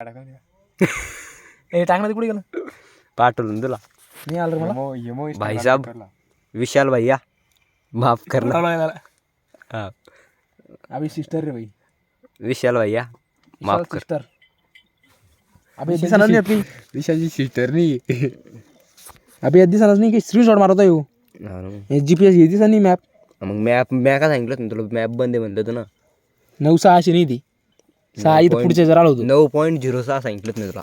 ए टाकण्यात कुठे गेलं पाठवून तुला नाही आलं रे मला भाई साहब विशाल भैया माफ करना हाँ अभी सिस्टर रे भाई विशाल भैया माफ कर सिस्टर अभी दिसणार नाही आपली विशालची सिस्टर नाही अभी दिसणार नाही की स्क्रीनशॉट मारता येऊ हे GPS हे दिसणार नाही मॅप मग मॅप का सांगितलं ना तुला मॅप बंद आहे म्हणलं तू ना 9:06 नाही ती 6 इथं पुढच्या जरा आलो होतो 9.06 सांगितलं ना तुला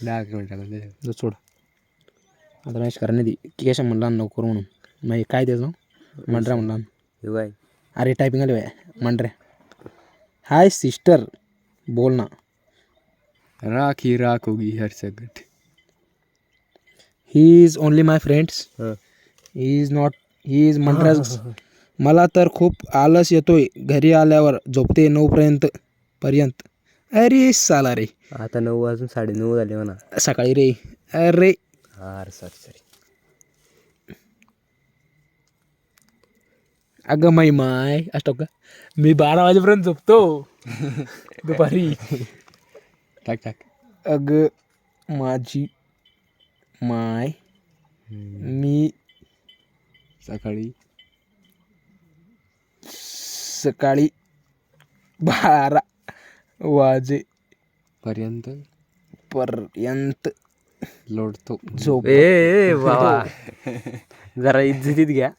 10 किलोमीटर सोड आता मॅच करा नाही ती कशा म्हणला नको करू म्हणून मग काय त्याचं मंडऱ्या म्हणला हे काय अरे टायपिंग आले मंडऱ्या हाय सिस्टर बोल ना राखी राख होगी हर सगट he is only my friends he is मंडऱ्याज मला तर खूप आलस येतोय घरी आल्यावर झोपते 9 पर्यंत अरे साला रे आता 9 वाजून 9:30 झाले म्हणा सकाळी रे अरे हा सॉरी अगं माय असतो का मी 12 वाजेपर्यंत झोपतो दुपारी टाक अगं माझी माय मी सकाळी 12 वाजेपर्यंत लोटतो झोप ए बाबा जरा इज्जतीत घ्या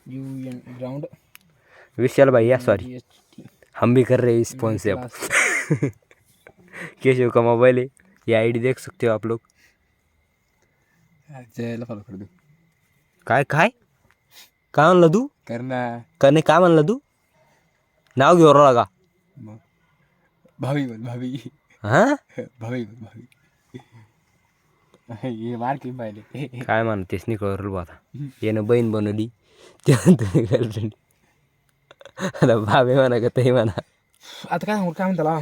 GRUN ग्राउंड विशाल भैया सॉरी हम भी कर रहे हैं स्पॉन्सर केशव का मोबाइल है ये आईडी देख सकते हो आप लोग जयला फॉलो कर दो काय काय काय म्हणलं तू करना कने काय म्हणलं तू नाव घेऊ राहिला का भाभी बोल भाभी हा भाभी बोल भाभी ये मार की पाहिले काय म्हणा तेच नाही कळलं आता यानं बहीण बनवली त्यानंतर गर्लफ्रेंड आता भावे म्हणा का ते म्हणा आता काय सांगू काय म्हणताला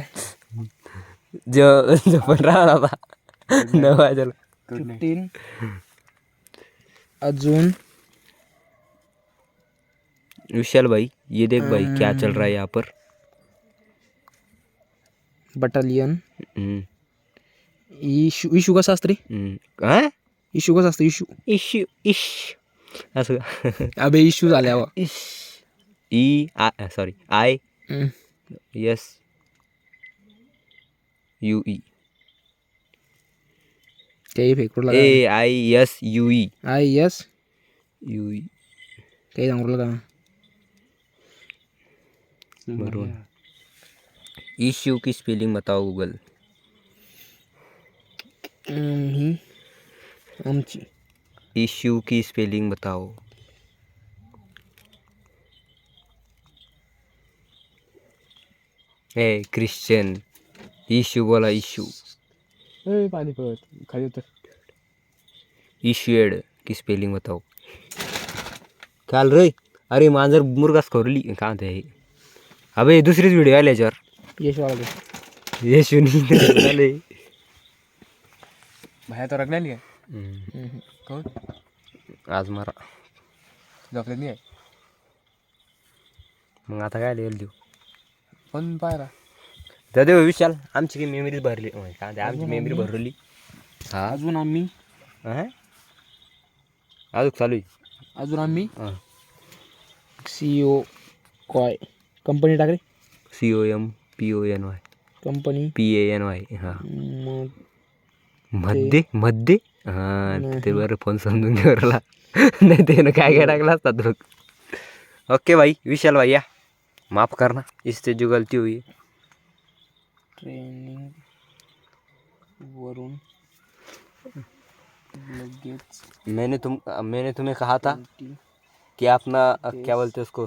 जो पण राहणार आता 9 वाजेला 15 अजून विशाल भाई ये देख भाई क्या चल रहा है यहाँ पर बटालियन इशू कसा असतं रे हाँ? इशू कसा असतं इशू इश्यू इश असं का? अबे इशू झाल्यावर इश E sorry I S U E काही फेकून AISUE IS यू ई काही सांगू का बरोबर इश्यू की स्पेलिंग बताओ गूगल ही आमची इश्यू की स्पेलिंग बताओ ए क्रिश्चियन इश्यू बोला इश्यू पाणी पळत खाली उतर इश्यूड की स्पेलिंग बताओ काल रे अरे मांजर मुरगास खोरली काय म्हणते हे अबे दुसरीच व्हिडिओ आली याच्यावर यश वाला येशू झाले बाहेर तो रगणार नाही कोण आज मारा झोपले नाही मग आता काय लिहिलं देऊ पण पाहिला दादा विशाल आमची काही मेमरीज भरली काय म्हणते आमची मेमरी भरवली हा अजून आम्ही हां अजून चालू आहे अजून आम्ही हां CEO कॉय कंपनी टाकली COMPONY कंपनी PANY हां मग मध्ये हां ते बरं फोन समजून घेऊला नाही ते काय काय टाकलं असतात बघ ओके भाई विशाल भैया माफ करना इससे जो गलती हुई ट्रेनिंग वरून लगेच मैंने तुम्हें कहा था कि अपना क्या बोलते उसको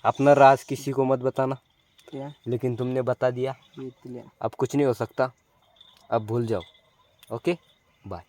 अपना राज किसी को मत बताना क्या लेकिन तुमने बता दिया घेतल्या अब कुछ नहीं हो सकता अब भूल जाओ ओके बाय